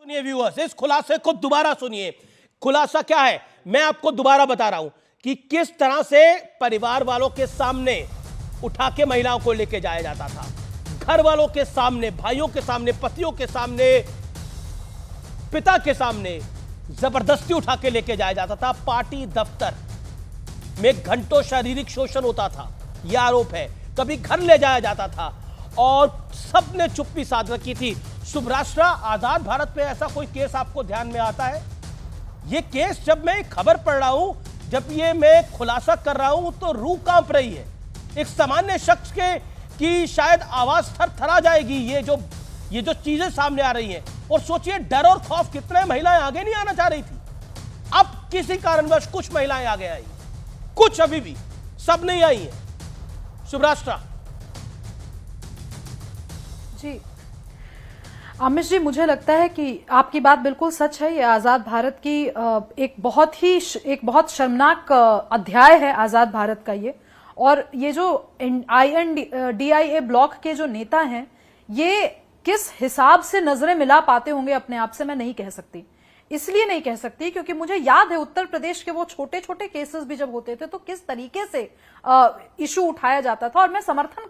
सुनिए व्यूअर्स, इस खुलासे को दोबारा सुनिए। खुलासा क्या है मैं आपको दोबारा बता रहा हूं कि किस तरह से परिवार वालों के सामने उठा के महिलाओं को लेके जाया जाता था, घर वालों के सामने, भाइयों के सामने, पतियों के सामने, पिता के सामने जबरदस्ती उठा के लेके जाया जाता था। पार्टी दफ्तर में घंटों शारीरिक शोषण होता था, यह आरोप है। कभी घर ले जाया जाता था और सबने चुप्पी साध रखी थी। शुभराष्ट्र, आजाद भारत पे ऐसा कोई केस आपको ध्यान में आता है? ये केस जब मैं खबर पढ़ रहा हूं, जब ये मैं खुलासा कर रहा हूं, तो रूह कांप रही है। एक सामान्य शख्स के की शायद आवाज थरथरा जाएगी ये जो चीजें सामने आ रही हैं। और सोचिए डर और खौफ कितने महिलाएं आगे नहीं आना चाह रही थी, अब किसी कारणवश कुछ महिलाएं आगे आई, कुछ अभी भी, सब नहीं आई है। शुभराष्ट्र जी, आमिश जी, मुझे लगता है कि आपकी बात बिल्कुल सच है। ये आजाद भारत की एक बहुत शर्मनाक अध्याय है आजाद भारत का ये। और ये जो INDIA ब्लॉक के जो नेता हैं, ये किस हिसाब से नजरें मिला पाते होंगे अपने आप से, मैं नहीं कह सकती। इसलिए नहीं कह सकती क्योंकि मुझे याद है उत्तर प्रदेश के वो छोटे छोटे केसेस भी जब होते थे तो किस तरीके से इशू उठाया जाता था। और मैं समर्थन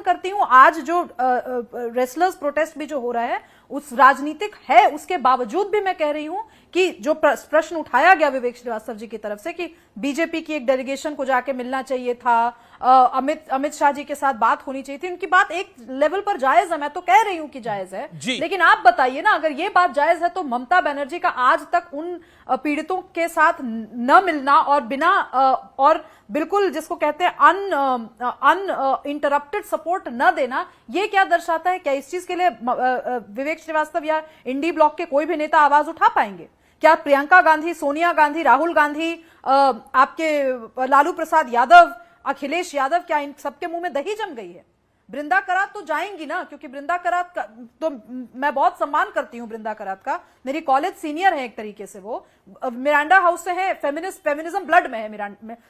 करती हूं आज जो रेसलर्स प्रोटेस्ट भी जो हो रहा है उस राजनीतिक है, उसके बावजूद भी मैं कह रही हूं कि जो प्रश्न उठाया गया विवेक श्रीवास्तव जी की तरफ से कि बीजेपी की एक डेलीगेशन को जाके मिलना चाहिए था, अमित शाह जी के साथ बात होनी चाहिए थी, उनकी बात एक लेवल पर जायज है, मैं तो कह रही हूं कि जायज है। लेकिन आप बताइए ना, अगर ये बात जायज है तो ममता बनर्जी का आज तक उन पीड़ितों के साथ न मिलना और बिना और बिल्कुल जिसको कहते हैं अनइंटरप्टेड सपोर्ट न देना, ये क्या दर्शाता है? क्या इस चीज के लिए विवेक श्रीवास्तव या इंडी ब्लॉक के कोई भी नेता आवाज उठा पाएंगे? क्या प्रियंका गांधी, सोनिया गांधी, राहुल गांधी, आपके लालू प्रसाद यादव, अखिलेश यादव, क्या इन सबके मुंह में दही जम गई है? बृंदा करात तो जाएंगी ना, क्योंकि बृंदा करात का तो मैं बहुत सम्मान करती हूं। बृंदा करात का मेरी कॉलेज सीनियर है एक तरीके से, वो मिरांडा हाउस से है, फेमिनिज्म ब्लड में है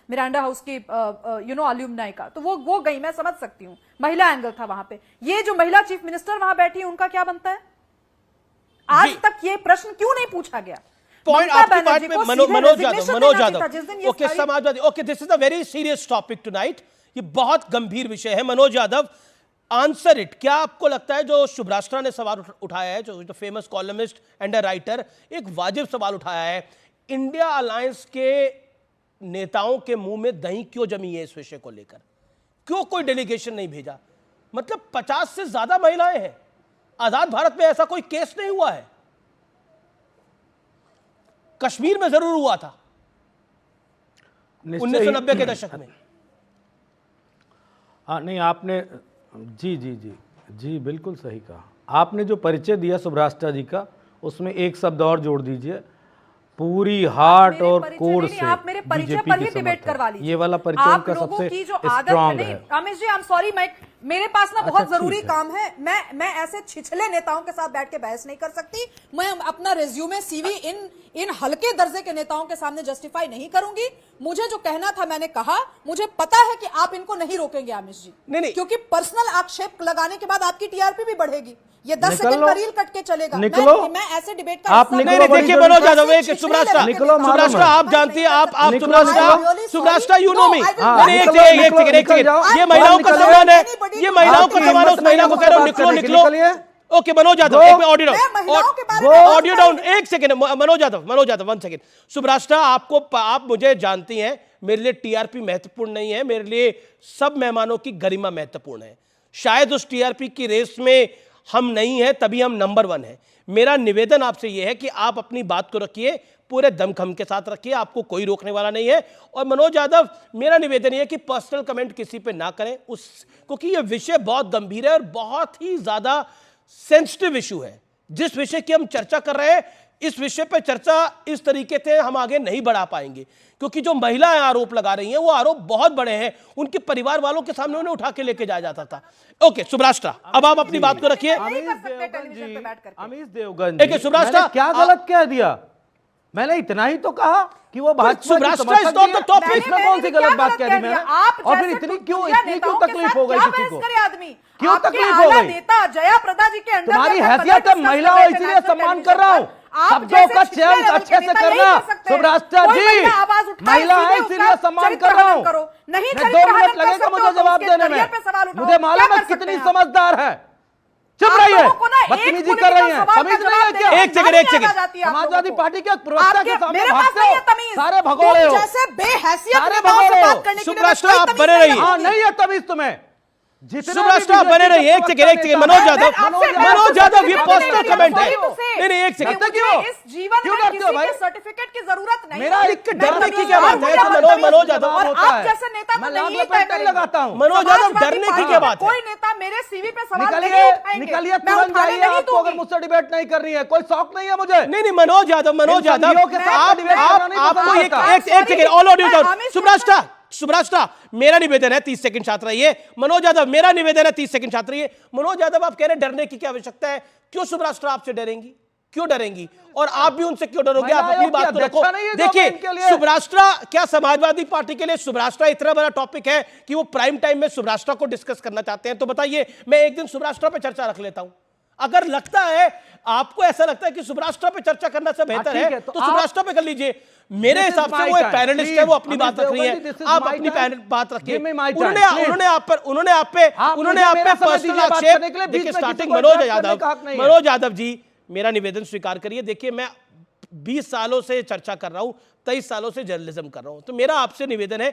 मिरांडा हाउस की अल्यूमनाई का, तो वो गई, मैं समझ सकती हूँ, महिला एंगल था वहां पे। ये जो महिला चीफ मिनिस्टर वहां बैठी है, उनका क्या बनता है? आज तक ये प्रश्न क्यों नहीं पूछा गया? पॉइंट आपकी बात में Manoj Yadav, okay, Samajwadi, okay, this is a very serious topic tonight, ये बहुत गंभीर विषय है। Manoj Yadav, answer it. क्या आपको लगता है जो शुभराष्ट्र ने सवाल उठाया है, जो फेमस कॉलमिस्ट एंड राइटर, एक वाजिब सवाल उठाया है, इंडिया अलायंस के नेताओं के मुंह में दही क्यों जमी है इस विषय को लेकर? क्यों कोई डेलीगेशन नहीं भेजा? मतलब 50 से ज्यादा महिलाएं हैं, आजाद भारत में ऐसा कोई केस नहीं हुआ है। कश्मीर में जरूर हुआ था 1990 के दशक में। हाँ, नहीं, आपने जी बिल्कुल सही कहा। आपने जो परिचय दिया शुभराष्ट्र जी का, उसमें एक शब्द और जोड़ दीजिए, पूरी हार्ट और कोर से आप मेरे परिचय पर ही डिबेट करवा लीजिए। ये वाला परिचय उनका सबसे स्ट्रांग है। Amit ji, I am sorry, मेरे पास ना बहुत जरूरी काम है। मैं ऐसे छिछले नेताओं के साथ बैठ के बहस नहीं कर सकती। मैं अपना रिज्यूमे, सीवी इन हल्के दर्जे के नेताओं के सामने जस्टिफाई नहीं करूंगी। मुझे जो कहना था मैंने कहा। मुझे पता है कि आप इनको नहीं रोकेंगे आमिश जी, नहीं, क्योंकि पर्सनल आक्षेप लगाने के बाद आपकी टीआरपी भी बढ़ेगी। ये 10 सेकंड का रील कट के चलेगा। मैं ऐसे डिबेट का आप देखिए मनोज यादव, शुभराष्ट्र आप जानती हैं, आप शुभराष्ट्र यू नो मी। एक सेकंड, ये महिलाओं का सम्मान है, ये महिलाओं का सम्मान है। उस महिला को कह रहा हूं निकलो। Okay Manoj Yadav, audio down, एक सेकंड मनोज यादव 1 सेकंड। शुभराष्ट्र, आप मुझे जानती हैं, मेरे लिए टीआरपी महत्वपूर्ण नहीं है, मेरे लिए सब मेहमानों की गरिमा महत्वपूर्ण है। शायद उस टीआरपी की रेस में हम नहीं हैं, तभी हम नंबर 1 हैं। मेरा निवेदन आपसे यह है कि आप अपनी बात को रखिए, पूरे दमखम के साथ रखिए, आपको कोई रोकने वाला नहीं है। और मनोज यादव, मेरा निवेदन यह है कि पर्सनल कमेंट किसी पे ना करें, क्योंकि यह विषय बहुत गंभीर है और बहुत ही ज्यादा सेंसिटिव इशू है। जिस विषय की हम चर्चा कर रहे हैं, इस विषय पर चर्चा इस तरीके से हम आगे नहीं बढ़ा पाएंगे, क्योंकि जो महिलाएं आरोप लगा रही हैं वो आरोप बहुत बड़े हैं। उनके परिवार वालों के सामने उन्हें उठा के लेके जाया जाता था। ओके शुभराष्ट्र, अब आप अपनी बात को रखिए। अमीश देवगन, शुभराष्ट्र क्या गलत कह दिया? मैंने इतना ही तो कहा कि वो भाजपा की सुब्राष्ट्रा समर्थक is not भी है। the topic। इसमें कौन सी गलत बात कह दी मैंने? और फिर इतनी क्यों तकलीफ हो गई किसी को? क्यों तकलीफ हो गई? नेता जया प्रदा जी के अंडर तुम्हारी हैसियत है महिला हो, इसलिए सम्मान कर रहा हूँ। शब्दों का चयन अच्छे से करना। सुब्राष्ट्रा जी महिला है, इसीलिए सम्मान कर रहा हूँ। नहीं, 2 मिनट लगेगा मुझे जवाब देने में। मुझे मालूम है कितनी समझदार है। चुप रहिए, बदतमीजी कर रही है, तमीज नहीं है क्या? एक सेकंड समाजवादी पार्टी के प्रवक्ता के सामने मेरे पास भागते नहीं है हो, तमीज। सारे भगोड़े हो, जैसे बेहैसियत सारे नेताओं से भगोड़े बात हो। करने के लिए सुब्राष्ट्रा कोई आप तमीज बने नहीं रहिए। है। हाँ नहीं है तमीज तुम्हें। सुब्राष्ट्रा आप बने रहिए। एक सेकंड मनोज यादव ये पर्सनल कमेंट है। नहीं एक सेकंड इस जीवन क्यों में करते हो किसी भाई? के सर्टिफिकेट की जरूरत नहीं मेरा है। एक मैं डरने की तमीज क्या बात है? या बदतमीज मनोज यादव और होता आप है। जैसे नेता मैं को लाख नहीं रुपए तय नहीं करेंगे। लगाता हूँ। मनोज यादव समाजवादी डरने की पार्टी क्या का बात है? कोई नेता मेरे सीवी पे सवाल नहीं निकलिए उठाएंगे। निकलिए, मैं तुरंत उठाने जाइए। नहीं आपको अगर दूंगी। मुझसे डिबेट नहीं करनी है, कोई शौक नहीं है मुझे। नहीं मनोज यादव संधियों के साथ डिबेट करना नहीं आपको पसंद एक आता। सेकंड ऑल ऑडियो सुब्राष्ट्रा मेरा निवेदन है 30 सेकंड छात्र रहिए। मनोज यादव मेरा निवेदन है 30 सेकंड छात्र रहिए। मनोज यादव आप कह रहे हैं डरने की क्या आवश्यकता है? क्यों सुब्राष्ट्रा आपसे डरेंगी? क्यों डरेंगी? और आप भी उनसे क्यों डरोगे? आप अपनी बात को रखो। देखिए सुब्राष्ट्रा क्या समाजवादी पार्टी के लिए सुब्राष्ट्रा इतना बड़ा टॉपिक है कि वो प्राइम टाइम में सुब्राष्ट्रा को डिस्कस करना चाहते हैं? तो बताइए, मैं एक दिन सुब्राष्ट्रा पे चर्चा रख लेता हूं। अगर लगता है आपको ऐसा लगता है कि सुब्राष्ट्रा पे चर्चा करना से बेहतर है तो सुब्राष्ट्रा पे कर लीजिए। मेरे हिसाब से वो एक पैनलिस्ट है, वो अपनी बात रख रही है, आप अपनी बात रखिए। उन्होंने आप पे पर्सनल आक्षेप। देखिए स्टार्टिंग मनोज यादव जी मेरा निवेदन स्वीकार करिए। देखिए मैं 20 सालों से चर्चा कर रहा हूं, 23 सालों से जर्नलिज्म कर रहा हूं, तो मेरा आपसे निवेदन है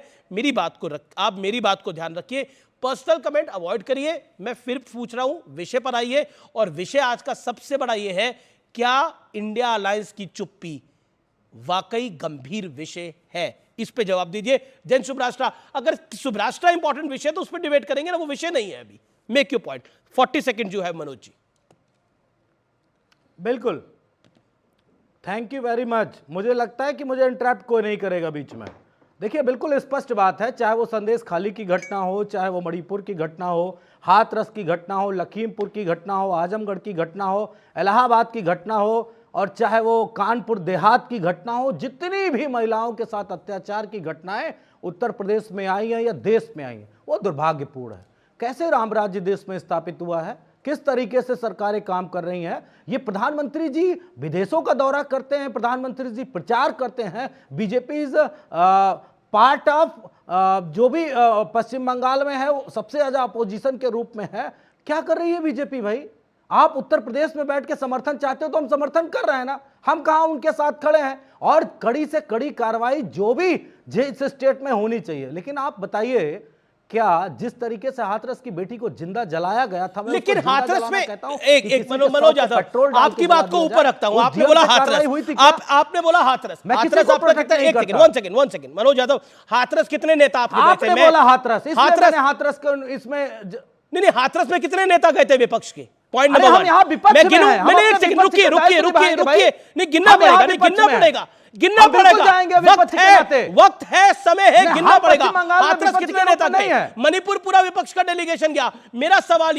आप मेरी बात को ध्यान रखिए। पर्सनल कमेंट अवॉइड करिए। मैं फिर पूछ रहा हूं, विषय पर आइए। और विषय आज का सबसे बड़ा यह है, क्या इंडिया अलायंस की चुप्पी वाकई गंभीर विषय है? इस पे जवाब दीजिए। जैन सुब्राष्ट्रा, अगर सुब्राष्ट्रा इंपॉर्टेंट विषय है तो उस पर डिबेट करेंगे ना, वो विषय नहीं है अभी। Make your point. 40 सेकंड जो है मनोज जी। बिल्कुल, थैंक यू वेरी मच। मुझे लगता है कि मुझे इंटरप्ट कोई नहीं करेगा बीच में। देखिए बिल्कुल स्पष्ट बात है, चाहे वो संदेश खाली की घटना हो, चाहे वो मणिपुर की घटना हो, हाथरस की घटना हो, लखीमपुर की घटना हो, आजमगढ़ की घटना हो, इलाहाबाद की घटना हो, और चाहे वो कानपुर देहात की घटना हो, जितनी भी महिलाओं के साथ अत्याचार की घटनाएं उत्तर प्रदेश में आई हैं या देश में आई हैं, वो दुर्भाग्यपूर्ण है। कैसे राम राज्य देश में स्थापित हुआ है, किस तरीके से सरकारें काम कर रही हैं। ये प्रधानमंत्री जी विदेशों का दौरा करते हैं, प्रधानमंत्री जी प्रचार करते हैं, बीजेपी इज पार्ट ऑफ जो भी पश्चिम बंगाल में है वो सबसे ज्यादा अपोजिशन के रूप में है। क्या कर रही है बीजेपी भाई? आप उत्तर प्रदेश में बैठ के समर्थन चाहते हो तो हम समर्थन कर रहे हैं ना, हम कहां उनके साथ खड़े हैं। और कड़ी से कड़ी कार्रवाई जो भी जिस स्टेट में होनी चाहिए। लेकिन आप बताइए, क्या जिस तरीके से हाथरस की बेटी को जिंदा जलाया गया था, लेकिन हाथरस में एक मनोज यादव आपकी बात को ऊपर रखता हूं। आपने बोला हाथरस, आपने बोला हाथरस, वन सेकंड मनोज यादव, हाथरस कितने नेता आपने बोला? हाथरस इसमें नहीं, हाथरस में कितने नेता गए थे विपक्ष के? पॉइंट नंबर 1 मैं गिनूं, मैंने एक सेकंड रुकिए, नहीं गिनना पड़ेगा, वक्त है, समय है, गिनना पड़ेगा। हाथरस कितने नेता गए? मणिपुर पूरा विपक्ष का डेलीगेशन गया। मेरा सवाल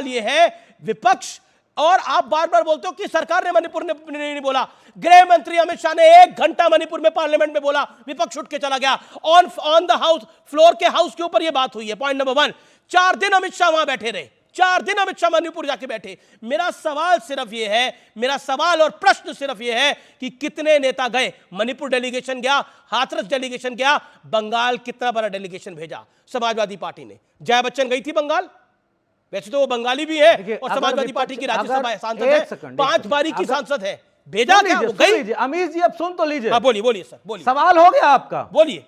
यह है विपक्ष, और आप बार बार बोलते हो कि सरकार ने मणिपुर ने नहीं बोला। गृह मंत्री अमित शाह ने 1 घंटा मणिपुर में पार्लियामेंट में बोला, विपक्ष उठ के चला गया। ऑन द हाउस फ्लोर के हाउस के ऊपर यह बात हुई है। पॉइंट नंबर 1, 4 दिन अमित शाह वहां बैठे रहे, 4 दिन अमित शाह मणिपुर जाके बैठे। मेरा सवाल और प्रश्न सिर्फ यह है कि कितने नेता गए? मणिपुर डेलीगेशन गया, हाथरस डेलीगेशन गया, बंगाल कितना बड़ा डेलीगेशन भेजा समाजवादी पार्टी ने? जया बच्चन गई थी बंगाल, वैसे तो वो बंगाली भी है और समाजवादी पार्टी की राज्यसभा सांसद है, 5 बारी की सांसद है। भेजा क्या? गई? अमीर जी अब सुन तो लीजिए। बोलिए सर, बोलिए। सवाल हो गया आपका? बोलिए।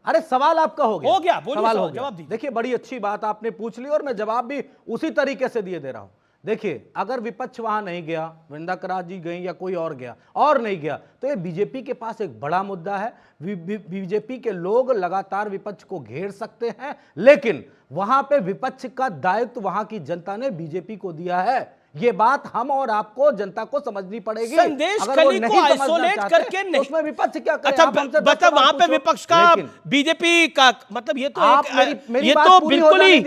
अरे सवाल आपका हो गया, सवाल हो गया, जवाब दीजिए। देखिए बड़ी अच्छी बात आपने पूछ ली और मैं जवाब भी उसी तरीके से दिए दे रहा हूं। देखिए अगर विपक्ष वहां नहीं गया, वृंदा करार जी गई या कोई और गया और नहीं गया, तो ये बीजेपी के पास एक बड़ा मुद्दा है। बीजेपी के लोग लगातार विपक्ष को घेर सकते हैं, लेकिन वहां पे विपक्ष का दायित्व वहां की जनता ने बीजेपी को दिया है। ये बात हम और आपको जनता को समझनी पड़ेगी। संदेश खली को आइसोलेट करके नहीं, उसमें विपक्ष क्या करे? अच्छा मतलब वहां पे विपक्ष का बीजेपी का मतलब ये तो बिल्कुल ही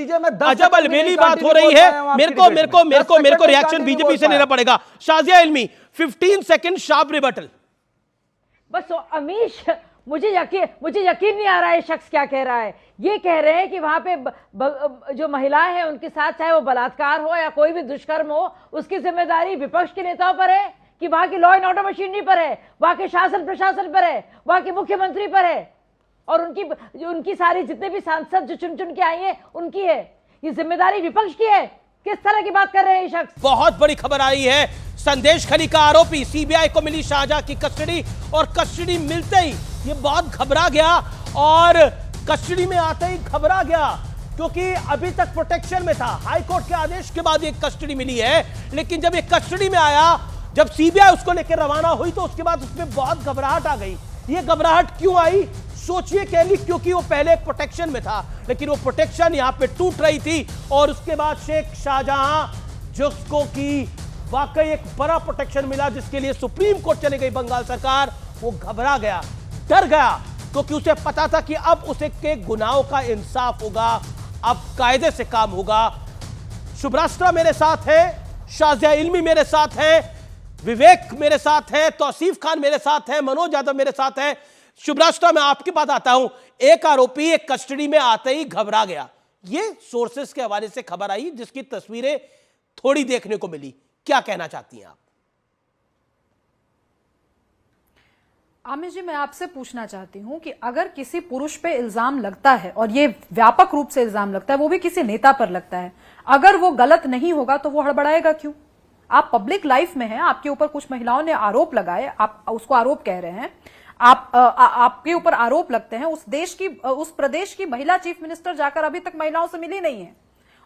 अजब अलबेली बात हो रही है। मेरे को रिएक्शन बीजेपी से लेना पड़ेगा। शाजिया इल्मी 15 सेकंड शार्प रिबटल। बस अमीश, मुझे यकीन नहीं आ रहा है ये शख्स क्या कह रहा है। ये कह रहे हैं कि वहां पे जो महिलाएं हैं उनके साथ चाहे वो बलात्कार हो या कोई भी दुष्कर्म हो, उसकी जिम्मेदारी विपक्ष के नेताओं पर है कि वहां की लॉ एंड ऑर्डर मशीनरी पर है, वहां के शासन प्रशासन पर है, वहां के मुख्यमंत्री पर है, और उनकी सारी जितने भी सांसद जो चुन के आई हैं उनकी है। ये जिम्मेदारी विपक्ष की है। किस तरह की बात कर रहे हैं ये शख्स? बहुत बड़ी खबर आई है, संदेश खली का आरोपी सीबीआई को मिली शाहजहां की कस्टडी, और कस्टडी मिलते ही ये बहुत घबरा गया, और कस्टडी में आते ही घबरा गया क्योंकि अभी तक प्रोटेक्शन में था। हाईकोर्ट के आदेश के बाद ये कस्टडी मिली है, लेकिन जब ये कस्टडी में आया, जब सीबीआई उसको लेकर रवाना हुई, तो उसके बाद उसमें बहुत घबराहट आ गई। ये घबराहट क्यों आई? सोचिए कैली, क्योंकि वो पहले एक प्रोटेक्शन में था, लेकिन वो प्रोटेक्शन यहां पे टूट रही थी, और उसके बाद शेख शाहजहां जिसको की वाकई एक बड़ा प्रोटेक्शन मिला, जिसके लिए सुप्रीम कोर्ट चली गई बंगाल सरकार, वो घबरा गया, डर गया, क्योंकि उसे पता था कि अब उसे के गुनाहों का इंसाफ होगा, अब कायदे से काम होगा। शुभ्राष्ट्रा मेरे साथ है, शाज़िया इल्मी मेरे साथ है, विवेक मेरे साथ है, तौसीफ खान मेरे साथ है, मनोज यादव मेरे साथ है। शुभ्राष्ट्रा, मैं आपके पास आता हूं। एक आरोपी एक कस्टडी में आते ही घबरा गया, ये सोर्सेस के हवाले से खबर आई जिसकी तस्वीरें थोड़ी देखने को मिली, क्या कहना चाहती हैं आप? आमिर जी, मैं आपसे पूछना चाहती हूं कि अगर किसी पुरुष पे इल्जाम लगता है, और ये व्यापक रूप से इल्जाम लगता है, वो भी किसी नेता पर लगता है, अगर वो गलत नहीं होगा तो वो हड़बड़ाएगा क्यों? आप पब्लिक लाइफ में हैं, आपके ऊपर कुछ महिलाओं ने आरोप लगाए, आप उसको आरोप कह रहे हैं, आपके ऊपर आरोप लगते हैं, उस प्रदेश की महिला चीफ मिनिस्टर जाकर अभी तक महिलाओं से मिली नहीं है,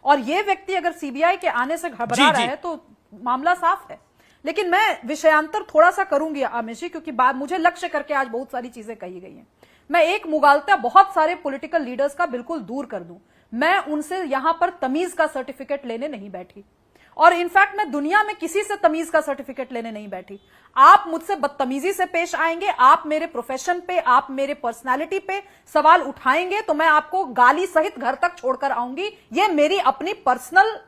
और ये व्यक्ति अगर सीबीआई के आने से घबरा रहा है तो मामला साफ है। लेकिन मैं विषयांतर थोड़ा सा करूंगी आमिर जी, क्योंकि बात मुझे लक्ष्य करके आज बहुत सारी चीजें कही गई हैं। मैं एक मुगालता बहुत सारे पॉलिटिकल लीडर्स का बिल्कुल दूर कर दूं, मैं उनसे यहां पर तमीज का सर्टिफिकेट लेने नहीं बैठी, और इनफैक्ट मैं दुनिया में किसी से तमीज का सर्टिफिकेट लेने नहीं बैठी। आप मुझसे बदतमीजी से पेश आएंगे, आप मेरे प्रोफेशन पे, आप मेरे पर्सनालिटी पे सवाल उठाएंगे, तो मैं आपको गाली सहित घर तक छोड़कर आऊंगी। ये मेरी अपनी पर्सनल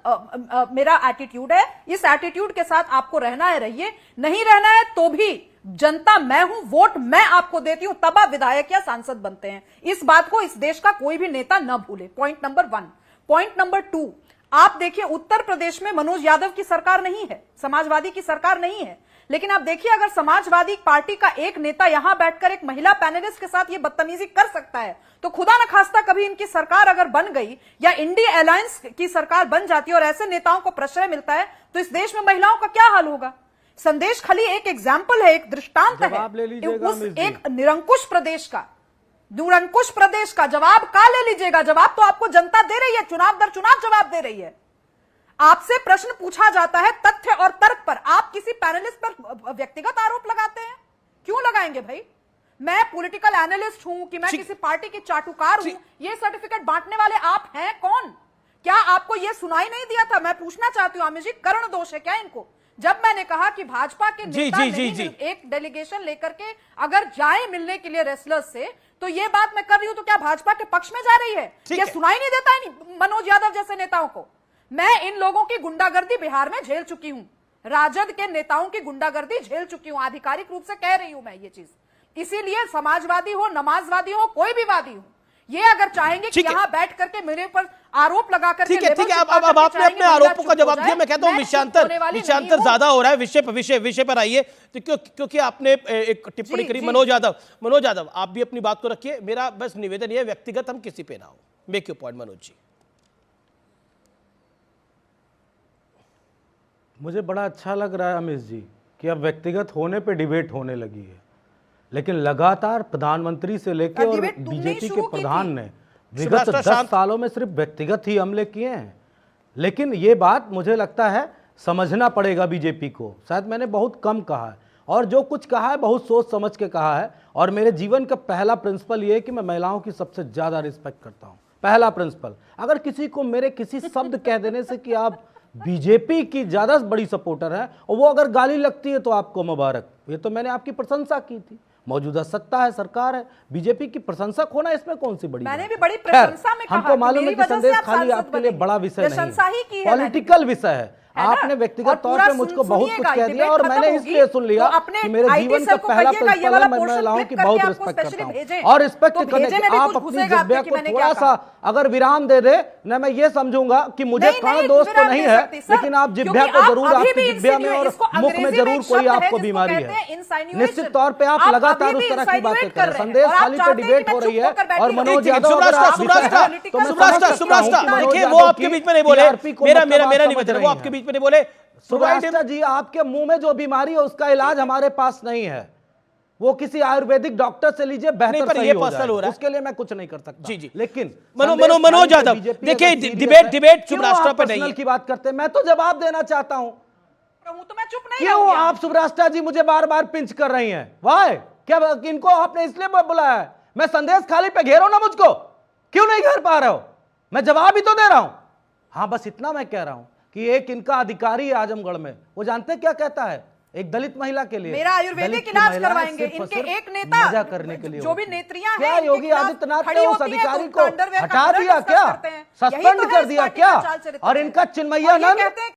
मेरा एटीट्यूड है। इस एटीट्यूड के साथ आपको रहना है रहिए, नहीं रहना है तो भी जनता मैं हूं, वोट मैं आपको देती हूं, तब आप विधायक या सांसद बनते हैं। इस बात को इस देश का कोई भी नेता न भूले। Point number 1। पॉइंट नंबर 2, आप देखिए उत्तर प्रदेश में मनोज यादव की सरकार नहीं है, समाजवादी की सरकार नहीं है, लेकिन आप देखिए अगर समाजवादी पार्टी का एक नेता यहां बैठकर एक महिला पैनलिस्ट के साथ ये बदतमीजी कर सकता है, तो खुदा न खास्ता कभी इनकी सरकार अगर बन गई या इंडिया अलायंस की सरकार बन जाती है और ऐसे नेताओं को प्रश्रय मिलता है, तो इस देश में महिलाओं का क्या हाल होगा? संदेश खली एक एग्जाम्पल है, एक दृष्टांत है उस एक निरंकुश प्रदेश का जवाब का ले लीजिएगा। जवाब तो आपको जनता दे रही है, चुनाव दर चुनाव जवाब दे रही है। आपसे प्रश्न पूछा जाता है तथ्य और तर्क पर, आप किसी पैनलिस्ट पर व्यक्तिगत आरोप लगाते हैं। क्यों लगाएंगे भाई? मैं पॉलिटिकल एनालिस्ट हूं कि मैं किसी पार्टी की चाटुकार हूं, ये सर्टिफिकेट बांटने वाले आप हैं कौन? क्या आपको यह सुनाई नहीं दिया था? मैं पूछना चाहती हूं आमिर जी, कर्ण दोष है क्या इनको? जब मैंने कहा कि भाजपा के नेता एक डेलीगेशन लेकर के अगर जाए मिलने के लिए रेसलर्स से, तो ये बात मैं कर रही हूं, तो क्या भाजपा के पक्ष में जा रही है? ये सुनाई नहीं देता है मनोज यादव जैसे नेताओं को? मैं इन लोगों की गुंडागर्दी बिहार में झेल चुकी हूं, राजद के नेताओं की गुंडागर्दी झेल चुकी हूं, आधिकारिक रूप से कह रही हूं मैं ये चीज। इसीलिए समाजवादी हो, नमाजवादी हो, कोई भी वादी हो, ये अगर चाहेंगे कि यहाँ बैठ करके मेरे ऊपर आरोप लगा करके, ठीक है, अब आपने अपने आरोपों का जवाब दिया। मैं कहता हूं विषयांतर ज्यादा हो रहा है, विषय पर आइए, तो क्योंकि आपने एक टिप्पणी करी। मनोज यादव आप भी अपनी बात को रखिए, मेरा बस निवेदन ये, व्यक्तिगत हम किसी पे ना हो। Make your point Manoj ji. मुझे बड़ा अच्छा लग रहा है अमिश जी कि अब व्यक्तिगत होने पे डिबेट होने लगी है, लेकिन लगातार प्रधानमंत्री से लेकर और बीजेपी के प्रधान ने विगत 10 सालों में सिर्फ व्यक्तिगत ही हमले किए हैं। लेकिन ये बात मुझे लगता है समझना पड़ेगा बीजेपी को। शायद मैंने बहुत कम कहा है, और जो कुछ कहा है बहुत सोच समझ के कहा है, और मेरे जीवन का पहला प्रिंसिपल ये है कि मैं महिलाओं की सबसे ज़्यादा रिस्पेक्ट करता हूँ। पहला प्रिंसिपल, अगर किसी को मेरे किसी शब्द कह देने से कि आप बीजेपी की ज्यादा बड़ी सपोर्टर है और वो अगर गाली लगती है तो आपको मुबारक, ये तो मैंने आपकी प्रशंसा की थी। मौजूदा सत्ता है, सरकार है, बीजेपी की प्रशंसक होना इसमें कौन सी बड़ी मैंने भी बड़ी प्रशंसा में कहा। हमको मालूम है कि संदेश खाली आपके लिए बड़ा विषय नहीं, पॉलिटिकल विषय है। आपने व्यक्तिगत तौर पे मुझको बहुत कुछ कह दिया और मैंने इसलिए सुन लिया कि मेरे जीवन का पहला प्रिंसिपल है मैं महिलाओं की बहुत रिस्पेक्ट करता हूं और रिस्पेक्ट करने के आप अपनी जिब्या को थोड़ा सा अगर विराम दे दे न मैं ये समझूंगा कि मुझे कण दोष तो नहीं है, लेकिन आप जिब्या को जरूर आपकी जिब्या में और मुख में जरूर कोई आपको बीमारी है। निश्चित तौर पे आप लगातार उस तरह की बातें कर रहे हैं। संदेश खाली पे डिबेट हो रही है और मनोज यादव देखिए वो आपके बीच में नहीं बोले, मेरा निवेदन है वो आपके बीच में नहीं बोले। सुब्राष्टा जी आपके मुंह में जो बीमारी है उसका इलाज हमारे पास नहीं है, वो किसी आयुर्वेदिक डॉक्टर से लीजिए बेहतर सही हो जाए, उसके लिए मैं कुछ नहीं कर सकता। जी जी लेकिन मनोज यादव देखिए डिबेट सुब्राष्टा पे नहीं की बात करते हैं, मैं तो जवाब देना चाहता हूं। तो मैं चुप नहीं क्यों आप सुब्राष्टा जी मुझे बार बार पिंच कर रही हैं? वाह क्या इनको आपने इसलिए बुलाया है? मैं संदेश खाली पे घेरो ना मुझको, क्यों नहीं घेर पा रहे हो? मैं जवाब ही तो दे रहा हूं। हाँ बस इतना मैं कह रहा हूं कि एक इनका अधिकारी है आजमगढ़ में, वो जानते क्या कहता है एक दलित महिला के लिए? मेरा आयुर्वेदिक इलाज करवाएंगे। इनके एक नेता मजा करने के लिए जो भी नेत्रियां क्या योगी आदित्यनाथ ने उस अधिकारी को हटा दिया क्या? सस्पेंड कर दिया क्या? और इनका चिन्मयानंद